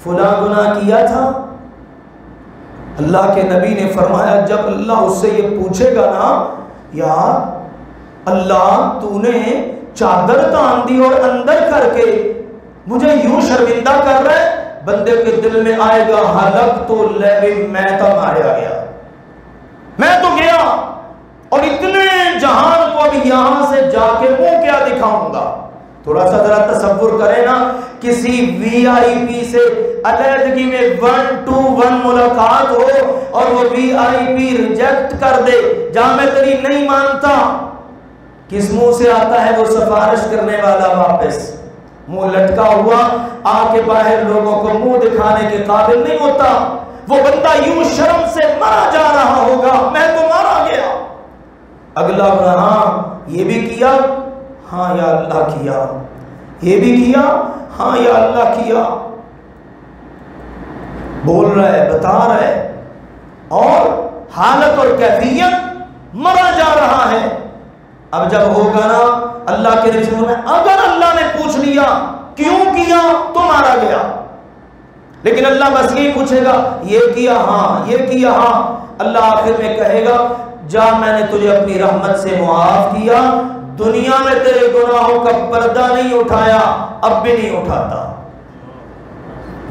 فلاں گناہ کیا تھا؟ اللہ کے نبی نے فرمایا جب اللہ اس سے یہ پوچھے گا نا یار اللہ تو نے چادر تان دی اور اندر کر کے مجھے یوں شرمندہ کر رہا ہے، بندے کے دل میں آئے گا حلق تو لیوی میں تو ماریا گیا، میں تو گیا اور اتنے جہان کو اب یہاں سے جا کے منہ کیا دکھاؤں گا۔ تھوڑا سا ذرا تصور کریں نا، کسی وی آئی پی سے علیحدگی میں 1-to-1 ملاقات ہو اور وہ وی آئی پی ریجیکٹ کر دے، جہاں میں تیری نہیں مانتا، کس منہ سے آتا ہے وہ سفارش کرنے والا واپس؟ منہ لٹکا ہوا آ کے باہر لوگوں کو منہ دکھانے کے قابل نہیں ہوتا، وہ بندہ یوں شرم سے مرا جا رہا ہوگا، میں تو مارا گیا۔ اگلا ہاں یہ بھی کیا، ہاں یا اللہ کیا، یہ بھی کیا، ہاں یا اللہ کیا، بول رہا ہے، بتا رہا ہے، اور حالت اور کیفیت مرا جا رہا ہے۔ اب جب ہوگا نا اللہ کے رسول میں اگر اللہ نے پوچھ لیا کیوں کیا تو مارا گیا، لیکن اللہ بس یہ پوچھے گا یہ کیا ہاں، یہ کیا ہاں، اللہ آخر میں کہے گا جا میں نے تجھے اپنی رحمت سے معاف کیا، دنیا میں تیرے گناہوں کا پردہ نہیں اٹھایا، اب بھی نہیں اٹھاتا۔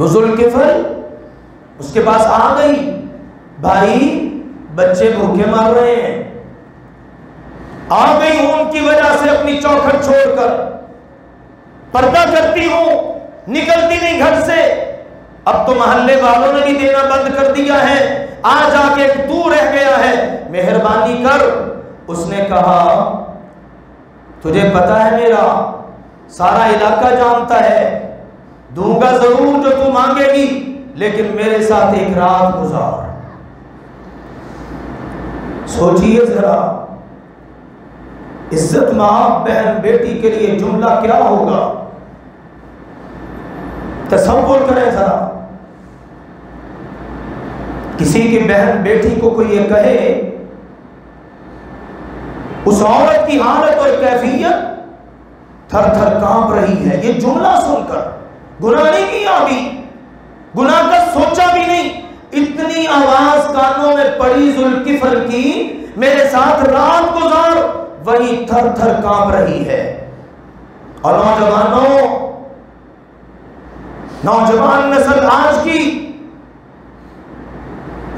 ذوالکفل اس کے پاس آ گئی، بھائی بچے بھوکے مار رہے ہیں، آ گئی ہوں ان کی وجہ سے اپنی چوکھٹ چھوڑ کر، پردہ کرتی ہوں، نکلتی نہیں گھر سے، اب تو محلے والوں نے بھی دینا بند کر دیا ہے، آج آ کے ایک تو رہ گیا ہے، مہربانی کر۔ اس نے کہا تجھے پتا ہے میرا سارا علاقہ جانتا ہے، دوں گا ضرور جو تو مانگے گی، لیکن میرے ساتھ ایک رات گزار۔ سوچئے ذرا عزت ماں بہن بیٹی کے لیے جملہ کیا ہوگا؟ تصور کریں ذرا، کسی کی بہن بیٹی کو کوئی یہ کہے، اس عورت کی حالت اور کیفیت تھر تھر کانپ رہی ہے۔ یہ جملہ سن کر گناہ نہیں کیا بھی، گناہ کا سوچا بھی نہیں، اتنی آواز کانوں میں پڑی ذوالکفل کی، میرے ساتھ رات گزار، وہی تھر تھر کانپ رہی ہے۔ اور نوجوان نسل آج کی،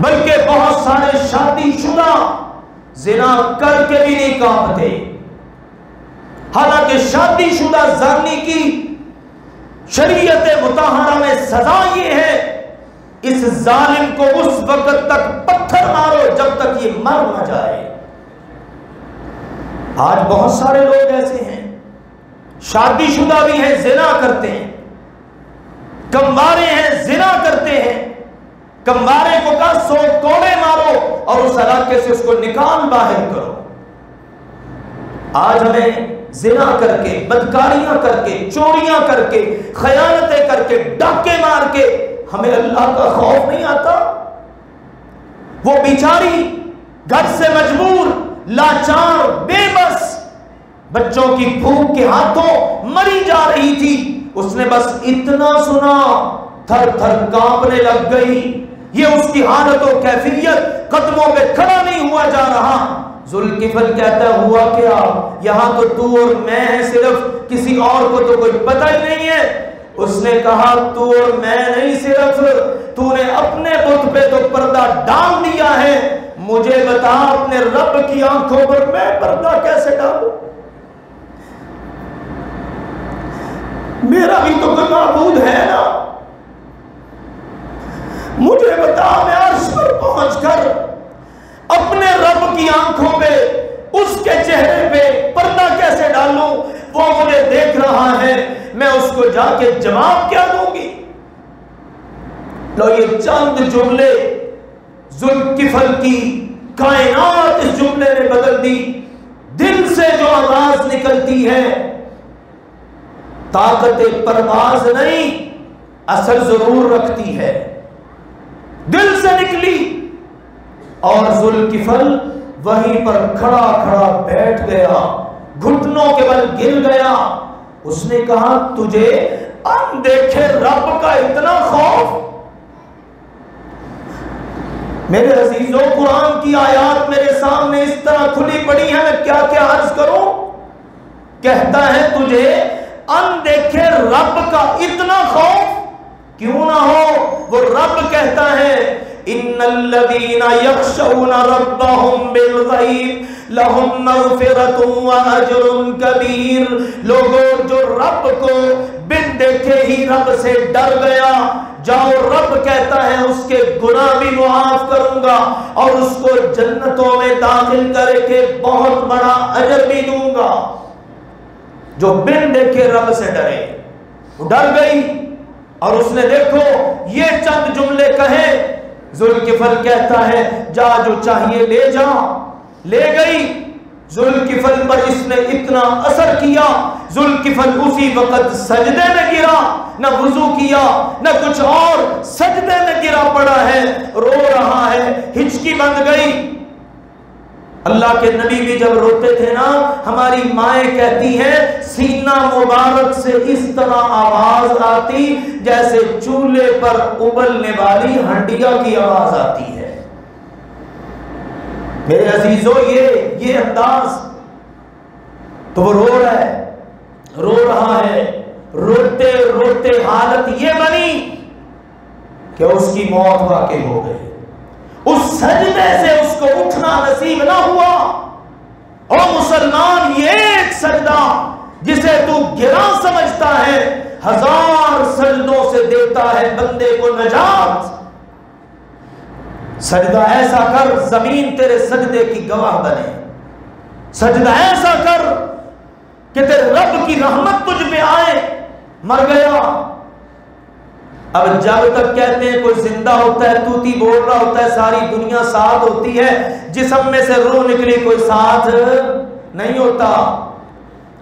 بلکہ بہت سارے شادی شدہ زنا کر کے بھی نہیں کانپتے، حالانکہ شادی شدہ زانی کی شریعت مطہرہ میں سزا یہ ہے، اس ظالم کو اس وقت تک پتھر مارو جب تک یہ مر نہ جائے۔ آج بہت سارے لوگ ایسے ہیں، شادی شدہ بھی ہیں، زنا کرتے ہیں، کموارے ہیں، زنا کرتے ہیں، کموارے کو کہا 100 کوڑے مارو اور اس علاقے سے اس کو نکال باہر کرو۔ آج ہمیں زنا کر کے، بدکاریاں کر کے، چوریاں کر کے، خیانتیں کر کے، ڈاکے مار کے ہمیں اللہ کا خوف نہیں آتا؟ وہ بیچاری گھر سے مجبور، لاچار، بے بس، بچوں کی بھوک کے ہاتھوں مری جا رہی تھی، اس نے بس اتنا سنا تھر تھر کانپنے لگ گئی۔ یہ اس کی حالت و کیفیت، قدموں پہ کھڑا نہیں ہوا جا رہا۔ ذوالکفل کہتا ہے ہوا کیا؟ یہاں تو اور میں ہیں، صرف کسی اور کو تو کوئی پتہ ہی نہیں ہے۔ اس نے کہا تو اور میں نہیں، صرف تو نے اپنے بت پہ تو پردہ ڈال دیا ہے، مجھے بتا اپنے رب کی آنکھوں پر میں پردہ کیسے ڈالوں؟ میرا بھی تو کوئی معبود ہے نا، مجھے بتا میں عرش پر پہنچ کر اپنے رب کی آنکھوں پہ، اس کے چہرے پہ پردہ کیسے ڈالوں؟ وہ مجھے دیکھ رہا ہے، میں اس کو جا کے جواب کیا دوں گی؟ لو یہ چند جملے ذوالکفل کی کائنات اس جملے نے بدل دی۔ دل سے جو آواز نکلتی ہے، طاقت پرواز نہیں، اثر ضرور رکھتی ہے، دل سے نکلی۔ اور ذوالکفل وہیں پر کھڑا کھڑا بیٹھ گیا، گھٹنوں کے بل گر گیا۔ اس نے کہا تجھے اندیکھے رب کا اتنا خوف؟ میرے عزیزوں، قرآن کی آیات میرے سامنے اس طرح کھلی پڑی ہے، میں کیا کیا عرض کروں؟ کہتا ہے تجھے اندیکھے رب کا اتنا خوف؟ کیوں نہ ہو، وہ رب کہتا ہے ان الذین یخشون ربهم بالغیب لہم مغفرۃ واجر کبیر۔ لوگوں جو رب کو بن دیکھے ہی رب سے ڈر گیا، جاؤ رب کہتا ہے اس کے گناہ بھی معاف کروں گا اور اس کو جنتوں میں داخل کر کے بہت بڑا اجر بھی دوں گا۔ جو بن دیکھے رب سے ڈرے، وہ ڈر گئی اور اس نے دیکھو یہ چند جملے کہے۔ ذوالکفل کہتا ہے جا جو چاہیے لے جا، لے گئی۔ ذوالکفل پر اس نے اتنا اثر کیا، ذوالکفل اسی وقت سجدے میں گرا، نہ وضو کیا نہ کچھ اور، سجدے میں گرا پڑا ہے، رو رہا ہے، ہچکی بند گئی۔ اللہ کے نبی بھی جب روتے تھے نا، ہماری مائیں کہتی ہیں سینہ مبارک سے اس طرح آواز آتی جیسے چولہے پر ابلنے والی ہنڈیا کی آواز آتی ہے۔ میرے عزیزوں، یہ انداز، تو وہ رو رہا ہے، رو رہا ہے، روتے روتے حالت یہ بنی کہ اس کی موت واقع ہو گئی۔ اس سجدے سے اس کو اٹھنا نصیب نہ ہوا۔ اور مسلمان، یہ ایک سجدہ جسے تو گرا سمجھتا ہے، 1000 سجدوں سے دیتا ہے بندے کو نجات۔ سجدہ ایسا کر زمین تیرے سجدے کی گواہ بنے، سجدہ ایسا کر کہ تیرے رب کی رحمت تجھ پہ آئے۔ مر گیا، اب جب تک کہتے ہیں کوئی زندہ ہوتا ہے، توتی بول رہا ہوتا ہے، ساری دنیا ساتھ ہوتی ہے، جسم میں سے روح نکلی کوئی ساتھ نہیں ہوتا.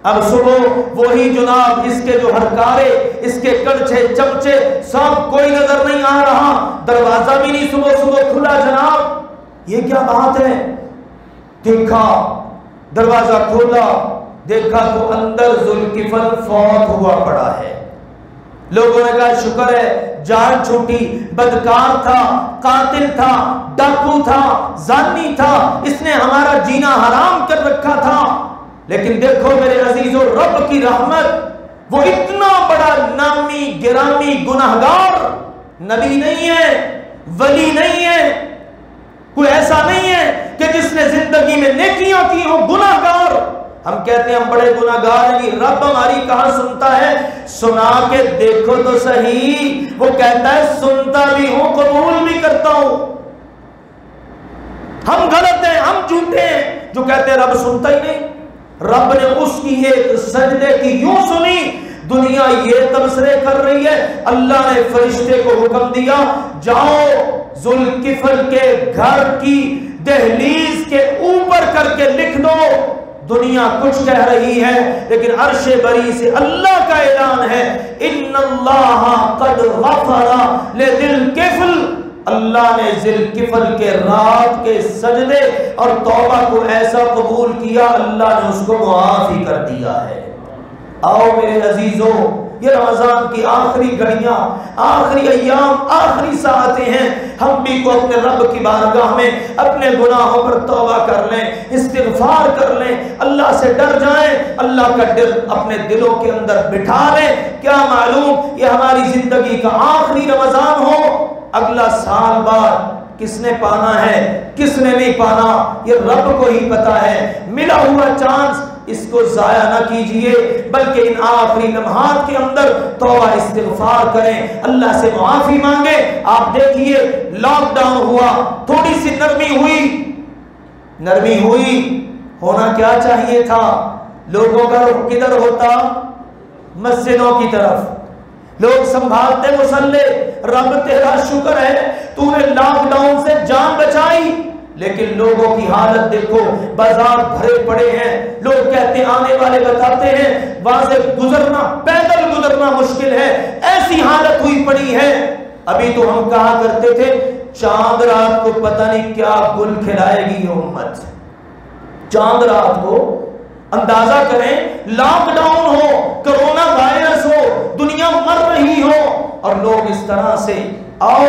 اب صبح وہی جناب اس کے جو ہرکارے، اس کے کڑچے چمچے سب کوئی نظر نہیں آ رہا، دروازہ بھی نہیں صبح صبح کھلا جناب. یہ کیا بات ہے؟ دیکھا دروازہ کھولا، دیکھا تو اندر ذوالکفل فوت ہوا پڑا ہے. لوگوں نے کہا شکر ہے جان چھوٹی، بدکار تھا، قاتل تھا، ڈاکو تھا، زانی تھا، اس نے ہمارا جینا حرام کر رکھا تھا. لیکن دیکھو میرے عزیزو، رب کی رحمت، وہ اتنا بڑا نامی گرامی گناہگار نبی نہیں ہے، ولی نہیں ہے، کوئی ایسا نہیں ہے کہ جس نے زندگی میں نیکیاں کی ہوں، گناہگار. ہم کہتے ہیں ہم بڑے گناہگار ہیں، رب ہماری کہاں سنتا ہے؟ سنا کے دیکھو تو صحیح. وہ کہتا ہے سنتا بھی ہوں، قبول بھی کرتا ہوں. ہم غلط ہیں، ہم جھوٹے ہیں جو کہتے ہیں رب سنتا ہی نہیں. رب نے اس کی ایک سجدے کی یوں سنی، دنیا یہ تبصرے کر رہی ہے، اللہ نے فرشتے کو حکم دیا جاؤ ذوالکفل کے گھر کی دہلیز کے اوپر کر کے لکھ دو. دنیا کچھ کہہ رہی ہے لیکن عرش بری سے اللہ کا اعلان ہے ان اللہ قد غفر لذوالکفل. اللہ نے ذوالکفل کے رات کے سجدے اور توبہ کو ایسا قبول کیا، اللہ نے اس کو معاف ہی کر دیا ہے. آؤ میرے عزیزو، یہ رمضان کی آخری گھڑیاں، آخری ایام، آخری ساعتیں ہیں. ہم بھی کو اپنے رب کی بارگاہ میں اپنے گناہوں پر توبہ کر لیں، استغفار کر لیں، اللہ سے ڈر جائیں، اللہ کا ڈر اپنے دلوں کے اندر بٹھا لیں. کیا معلوم یہ ہماری زندگی کا آخری رمضان ہو، اگلا سال بعد کس نے پانا ہے کس نے نہیں پانا یہ رب کو ہی پتا ہے. ملا ہوا چانس اس کو ضائع نہ کیجئے، بلکہ ان آخری لمحات کے اندر توبہ استغفار کریں، اللہ سے معافی مانگیں. آپ دیکھیے لاک ڈاؤن ہوا، تھوڑی سی نرمی ہوئی، ہونا کیا چاہیے تھا؟ لوگوں کا رخ کدھر ہوتا؟ مسجدوں کی طرف. لوگ سنبھالتے مصلے. رب تیرا شکر ہے تو نے لاک ڈاؤن سے جان بچائی، لیکن لوگوں کی حالت دیکھو، بازار بھرے پڑے ہیں. لوگ کہتے ہیں، آنے والے بتاتے ہیں وہاں سے گزرنا، پیدل گزرنا مشکل ہے، ایسی حالت ہوئی پڑی ہے. ابھی تو ہم کہا کرتے تھے چاند رات کو پتہ نہیں کیا گل کھلائے گی یہ امت. چاند رات کو اندازہ کریں، لاک ڈاؤن ہو، کرونا وائرس ہو، دنیا مر رہی ہو، اور لوگ اس طرح سے. آؤ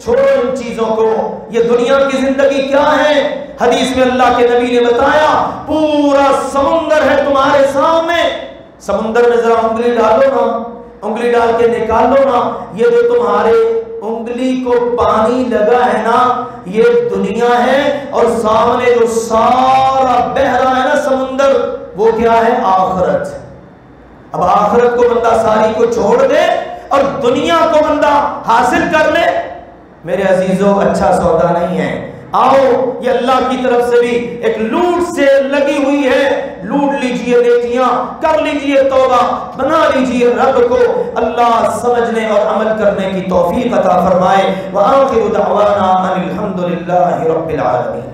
چھوڑو ان چیزوں کو. یہ دنیا کی زندگی کیا ہے؟ حدیث میں اللہ کے نبی نے بتایا پورا سمندر ہے تمہارے سامنے. سمندر میں ذرا انگلی ڈالو نا، انگلی ڈال کے نکالو نا، یہ جو تمہارے انگلی کو پانی لگا ہے نا یہ دنیا ہے، اور سامنے جو سارا بہ رہا ہے نا سمندر وہ کیا ہے؟ آخرت. اب آخرت کو بندہ ساری کو چھوڑ دے اور دنیا کو بندہ حاصل کر لے، میرے عزیزو اچھا سودا نہیں ہے. آؤ یہ اللہ کی طرف سے بھی ایک لوٹ سے لگی ہوئی ہے، لوٹ لیجئے نیکیاں، کر لیجئے توبہ، بنا لیجئے رب کو. اللہ سمجھنے اور عمل کرنے کی توفیق عطا فرمائے. وآخر دعوانا ان الحمد للہ رب العالمین.